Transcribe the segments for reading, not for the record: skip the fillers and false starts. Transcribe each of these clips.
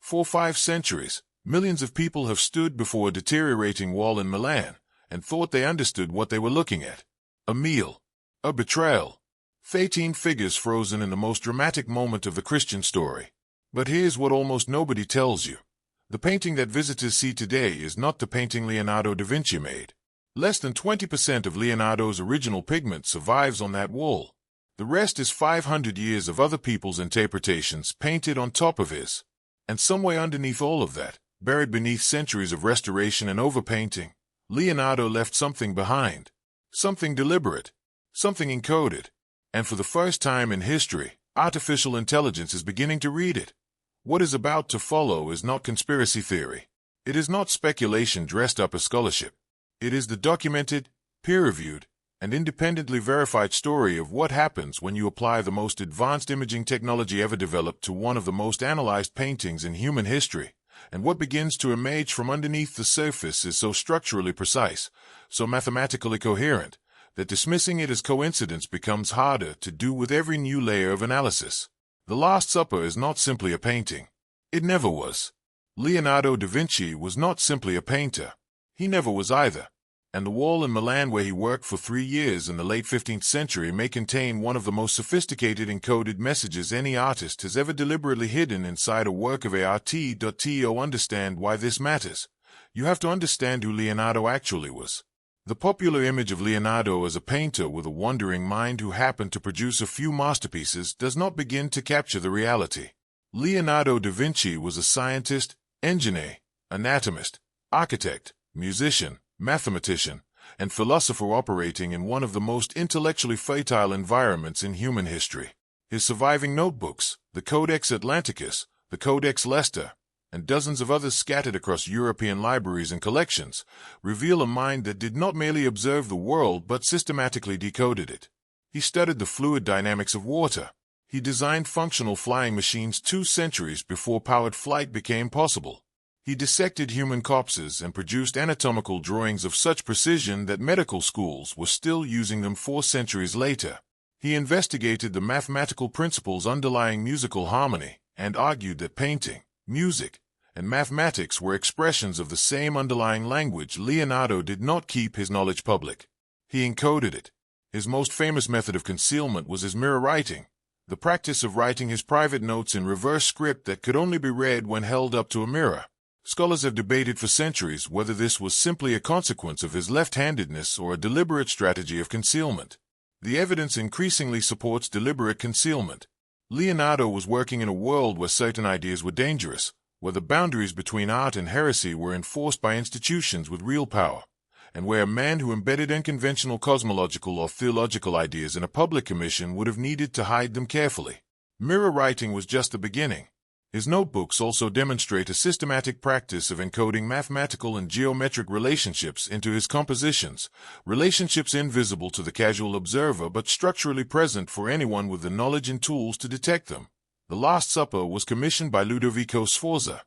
For 5 centuries, millions of people have stood before a deteriorating wall in Milan and thought they understood what they were looking at. A meal. A betrayal. 13 figures frozen in the most dramatic moment of the Christian story. But here's what almost nobody tells you. The painting that visitors see today is not the painting Leonardo da Vinci made. Less than 20% of Leonardo's original pigment survives on that wall. The rest is 500 years of other people's interpretations painted on top of his. And somewhere underneath all of that, buried beneath centuries of restoration and overpainting, Leonardo left something behind. Something deliberate. Something encoded. And for the first time in history, artificial intelligence is beginning to read it. What is about to follow is not conspiracy theory. It is not speculation dressed up as scholarship. It is the documented, peer-reviewed, and independently verified story of what happens when you apply the most advanced imaging technology ever developed to one of the most analyzed paintings in human history. And what begins to emerge from underneath the surface is so structurally precise, so mathematically coherent, that dismissing it as coincidence becomes harder to do with every new layer of analysis. The Last Supper is not simply a painting. It never was. Leonardo da Vinci was not simply a painter. He never was either. And the wall in Milan where he worked for 3 years in the late 15th century may contain one of the most sophisticated encoded messages any artist has ever deliberately hidden inside a work of art. To understand why this matters, you have to understand who Leonardo actually was. The popular image of Leonardo as a painter with a wandering mind who happened to produce a few masterpieces does not begin to capture the reality. Leonardo da Vinci was a scientist, engineer, anatomist, architect, musician, mathematician, and philosopher operating in one of the most intellectually fertile environments in human history. His surviving notebooks, the Codex Atlanticus, the Codex Leicester, and dozens of others scattered across European libraries and collections, reveal a mind that did not merely observe the world but systematically decoded it. He studied the fluid dynamics of water. He designed functional flying machines 2 centuries before powered flight became possible. He dissected human corpses and produced anatomical drawings of such precision that medical schools were still using them 4 centuries later. He investigated the mathematical principles underlying musical harmony and argued that painting, music, and mathematics were expressions of the same underlying language. Leonardo did not keep his knowledge public. He encoded it. His most famous method of concealment was his mirror writing, the practice of writing his private notes in reverse script that could only be read when held up to a mirror. Scholars have debated for centuries whether this was simply a consequence of his left-handedness or a deliberate strategy of concealment. The evidence increasingly supports deliberate concealment. Leonardo was working in a world where certain ideas were dangerous, where the boundaries between art and heresy were enforced by institutions with real power, and where a man who embedded unconventional cosmological or theological ideas in a public commission would have needed to hide them carefully. Mirror writing was just the beginning. His notebooks also demonstrate a systematic practice of encoding mathematical and geometric relationships into his compositions, relationships invisible to the casual observer but structurally present for anyone with the knowledge and tools to detect them. The Last Supper was commissioned by Ludovico Sforza,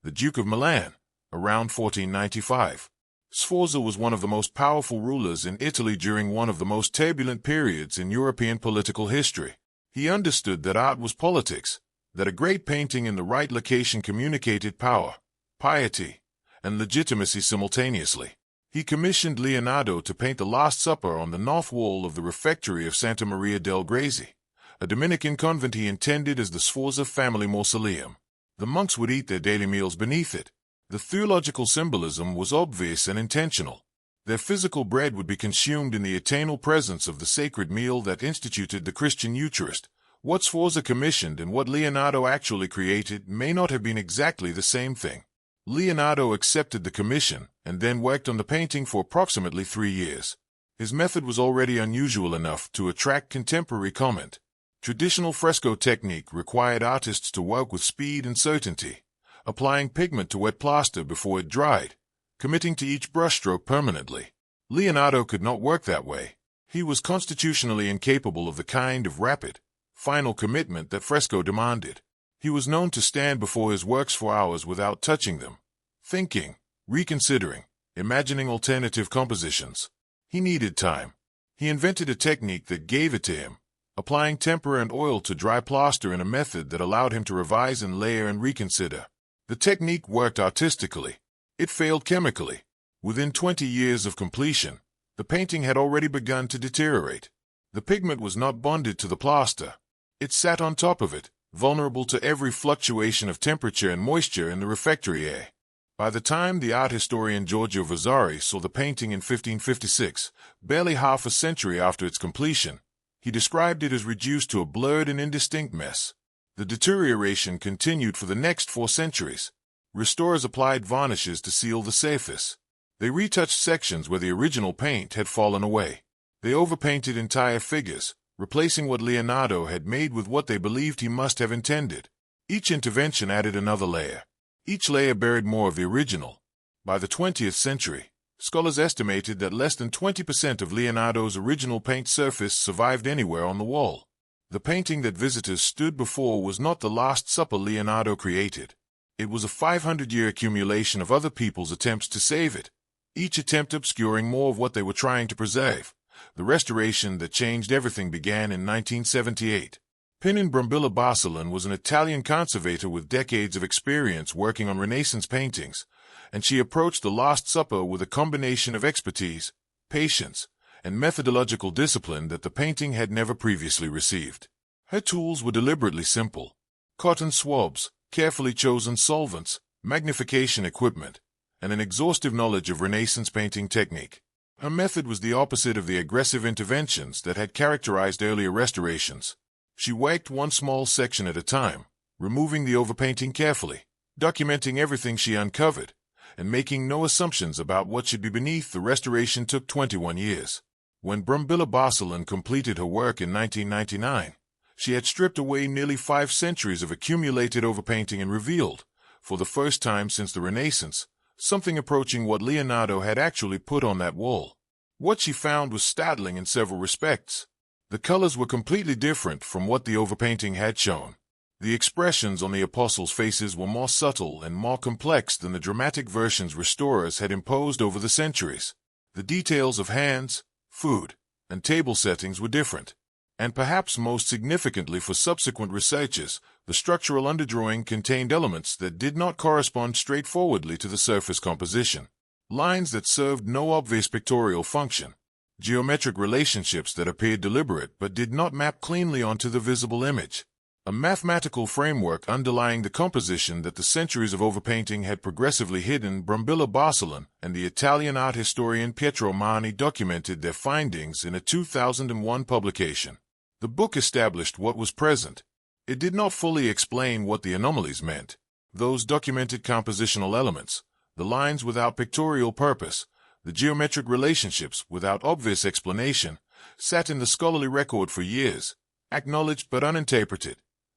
the Duke of Milan, around 1495. Sforza was one of the most powerful rulers in Italy during one of the most turbulent periods in European political history. He understood that art was politics, that a great painting in the right location communicated power, piety, and legitimacy simultaneously. He commissioned Leonardo to paint the Last Supper on the north wall of the refectory of Santa Maria del Grazie, a Dominican convent he intended as the Sforza family mausoleum. The monks would eat their daily meals beneath it. The theological symbolism was obvious and intentional. Their physical bread would be consumed in the eternal presence of the sacred meal that instituted the Christian Eucharist. What Sforza commissioned and what Leonardo actually created may not have been exactly the same thing. Leonardo accepted the commission and then worked on the painting for approximately 3 years. His method was already unusual enough to attract contemporary comment. Traditional fresco technique required artists to work with speed and certainty, applying pigment to wet plaster before it dried, committing to each brushstroke permanently. Leonardo could not work that way. He was constitutionally incapable of the kind of rapid, final commitment that fresco demanded. He was known to stand before his works for hours without touching them, thinking, reconsidering, imagining alternative compositions. He needed time. He invented a technique that gave it to him, applying tempera and oil to dry plaster in a method that allowed him to revise and layer and reconsider. The technique worked artistically. It failed chemically. Within 20 years of completion, the painting had already begun to deteriorate. The pigment was not bonded to the plaster. It sat on top of it, vulnerable to every fluctuation of temperature and moisture in the refectory air. By the time the art historian Giorgio Vasari saw the painting in 1556, barely half a century after its completion, he described it as reduced to a blurred and indistinct mess. The deterioration continued for the next 4 centuries. Restorers applied varnishes to seal the surface. They retouched sections where the original paint had fallen away. They overpainted entire figures, replacing what Leonardo had made with what they believed he must have intended. Each intervention added another layer. Each layer buried more of the original. By the 20th century, scholars estimated that less than 20% of Leonardo's original paint surface survived anywhere on the wall. The painting that visitors stood before was not the Last Supper Leonardo created. It was a 500-year accumulation of other people's attempts to save it, each attempt obscuring more of what they were trying to preserve. The restoration that changed everything began in 1978. Pinin Brambilla Barcelon was an Italian conservator with decades of experience working on Renaissance paintings, and she approached the Last Supper with a combination of expertise, patience, and methodological discipline that the painting had never previously received. Her tools were deliberately simple: cotton swabs, carefully chosen solvents, magnification equipment, and an exhaustive knowledge of Renaissance painting technique. Her method was the opposite of the aggressive interventions that had characterized earlier restorations. She worked one small section at a time, removing the overpainting carefully, documenting everything she uncovered, and making no assumptions about what should be beneath. The restoration took 21 years. When Brambilla Barcelon completed her work in 1999, she had stripped away nearly 5 centuries of accumulated overpainting and revealed, for the first time since the Renaissance, something approaching what Leonardo had actually put on that wall. What she found was startling in several respects. The colors were completely different from what the overpainting had shown. The expressions on the apostles' faces were more subtle and more complex than the dramatic versions restorers had imposed over the centuries. The details of hands, food, and table settings were different. And perhaps most significantly for subsequent researchers, the structural underdrawing contained elements that did not correspond straightforwardly to the surface composition. Lines that served no obvious pictorial function. Geometric relationships that appeared deliberate but did not map cleanly onto the visible image. A mathematical framework underlying the composition that the centuries of overpainting had progressively hidden. Brambilla Barcelon and the Italian art historian Pietro Mani documented their findings in a 2001 publication. The book established what was present. It did not fully explain what the anomalies meant. Those documented compositional elements, the lines without pictorial purpose, the geometric relationships without obvious explanation, sat in the scholarly record for years, acknowledged but uninterpreted.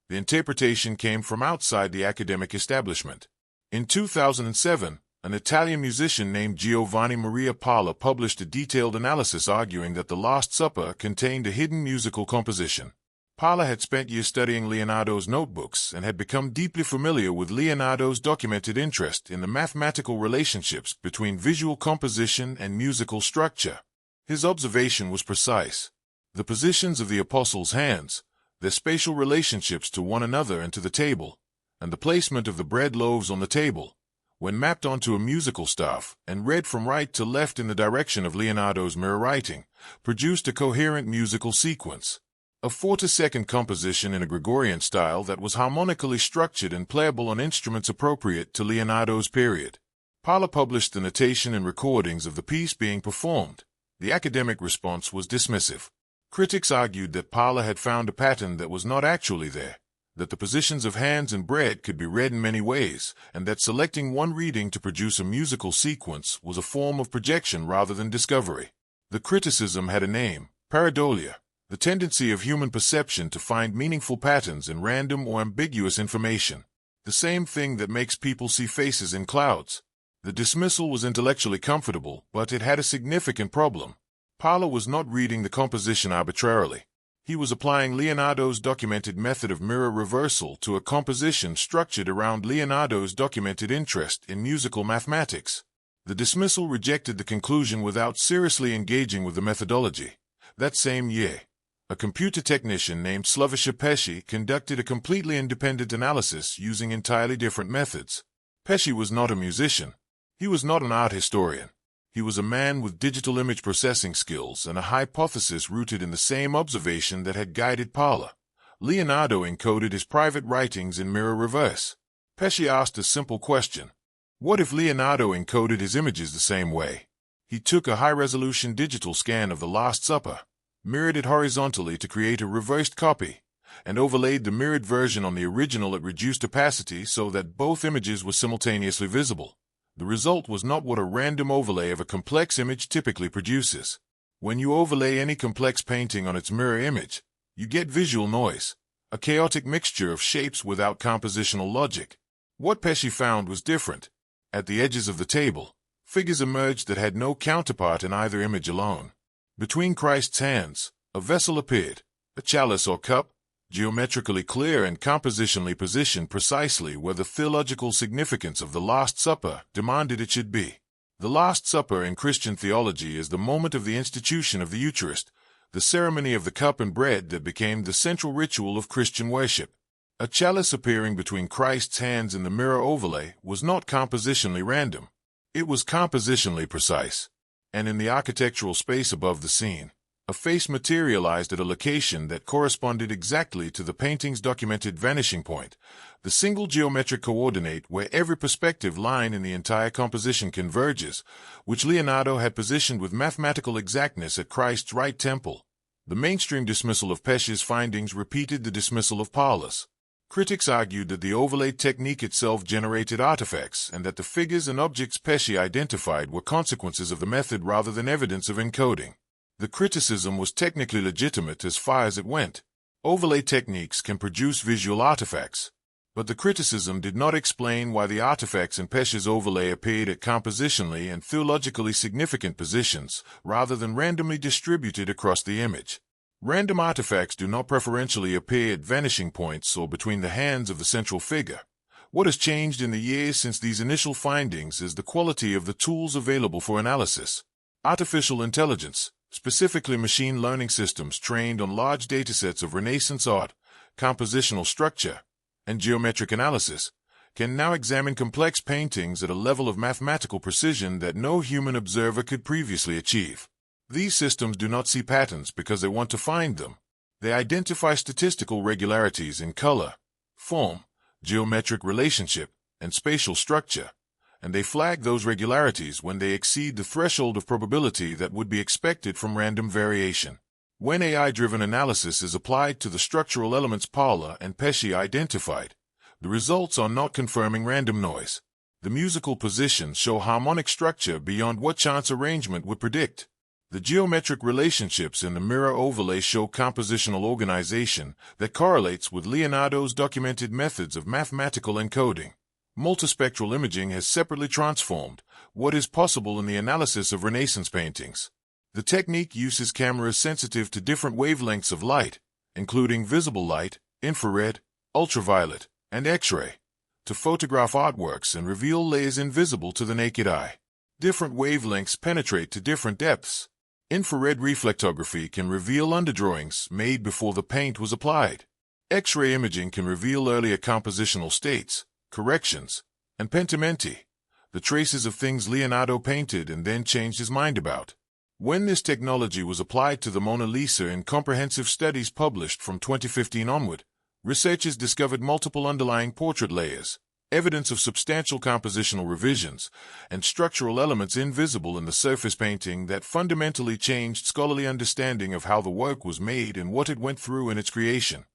The interpretation came from outside the academic establishment. In 2007, an Italian musician named Giovanni Maria Palla published a detailed analysis arguing that the Last Supper contained a hidden musical composition. Palla had spent years studying Leonardo's notebooks and had become deeply familiar with Leonardo's documented interest in the mathematical relationships between visual composition and musical structure. His observation was precise. The positions of the apostles' hands, their spatial relationships to one another and to the table, and the placement of the bread loaves on the table, when mapped onto a musical staff and read from right to left in the direction of Leonardo's mirror writing, produced a coherent musical sequence. A 40-second composition in a Gregorian style that was harmonically structured and playable on instruments appropriate to Leonardo's period. Palla published the notation and recordings of the piece being performed. The academic response was dismissive. Critics argued that Palla had found a pattern that was not actually there, that the positions of hands and bread could be read in many ways, and that selecting one reading to produce a musical sequence was a form of projection rather than discovery. The criticism had a name: pareidolia, the tendency of human perception to find meaningful patterns in random or ambiguous information. The same thing that makes people see faces in clouds. The dismissal was intellectually comfortable, but it had a significant problem. Palla was not reading the composition arbitrarily. He was applying Leonardo's documented method of mirror reversal to a composition structured around Leonardo's documented interest in musical mathematics. The dismissal rejected the conclusion without seriously engaging with the methodology. That same year, a computer technician named Slavomir Pesci conducted a completely independent analysis using entirely different methods. Pesce was not a musician. He was not an art historian. He was a man with digital image processing skills and a hypothesis rooted in the same observation that had guided Paula. Leonardo encoded his private writings in mirror reverse. Pesce asked a simple question. What if Leonardo encoded his images the same way? He took a high-resolution digital scan of the Last Supper, mirrored it horizontally to create a reversed copy, and overlaid the mirrored version on the original at reduced opacity so that both images were simultaneously visible. The result was not what a random overlay of a complex image typically produces. When you overlay any complex painting on its mirror image, you get visual noise, a chaotic mixture of shapes without compositional logic. What Pesce found was different. At the edges of the table, figures emerged that had no counterpart in either image alone. Between Christ's hands, a vessel appeared, a chalice or cup, geometrically clear and compositionally positioned precisely where the theological significance of the Last Supper demanded it should be. The Last Supper in Christian theology is the moment of the institution of the Eucharist, the ceremony of the cup and bread that became the central ritual of Christian worship. A chalice appearing between Christ's hands in the mirror overlay was not compositionally random. It was compositionally precise. And in the architectural space above the scene, a face materialized at a location that corresponded exactly to the painting's documented vanishing point, the single geometric coordinate where every perspective line in the entire composition converges, which Leonardo had positioned with mathematical exactness at Christ's right temple. The mainstream dismissal of Pesce's findings repeated the dismissal of Paula's. Critics argued that the overlay technique itself generated artifacts and that the figures and objects Pesce identified were consequences of the method rather than evidence of encoding. The criticism was technically legitimate as far as it went. Overlay techniques can produce visual artifacts. But the criticism did not explain why the artifacts in Pesce's overlay appeared at compositionally and theologically significant positions, rather than randomly distributed across the image. Random artifacts do not preferentially appear at vanishing points or between the hands of the central figure. What has changed in the years since these initial findings is the quality of the tools available for analysis. Artificial intelligence, specifically machine learning systems trained on large datasets of Renaissance art, compositional structure, and geometric analysis, can now examine complex paintings at a level of mathematical precision that no human observer could previously achieve. These systems do not see patterns because they want to find them. They identify statistical regularities in color, form, geometric relationship, and spatial structure, and they flag those regularities when they exceed the threshold of probability that would be expected from random variation. When AI-driven analysis is applied to the structural elements Paula and Pesce identified, the results are not confirming random noise. The musical positions show harmonic structure beyond what chance arrangement would predict. The geometric relationships in the mirror overlay show compositional organization that correlates with Leonardo's documented methods of mathematical encoding. Multispectral imaging has separately transformed what is possible in the analysis of Renaissance paintings. The technique uses cameras sensitive to different wavelengths of light, including visible light, infrared, ultraviolet, and X-ray, to photograph artworks and reveal layers invisible to the naked eye. Different wavelengths penetrate to different depths. Infrared reflectography can reveal underdrawings made before the paint was applied. X-ray imaging can reveal earlier compositional states, corrections, and pentimenti, the traces of things Leonardo painted and then changed his mind about. When this technology was applied to the Mona Lisa in comprehensive studies published from 2015 onward, researchers discovered multiple underlying portrait layers, evidence of substantial compositional revisions, and structural elements invisible in the surface painting that fundamentally changed scholarly understanding of how the work was made and what it went through in its creation.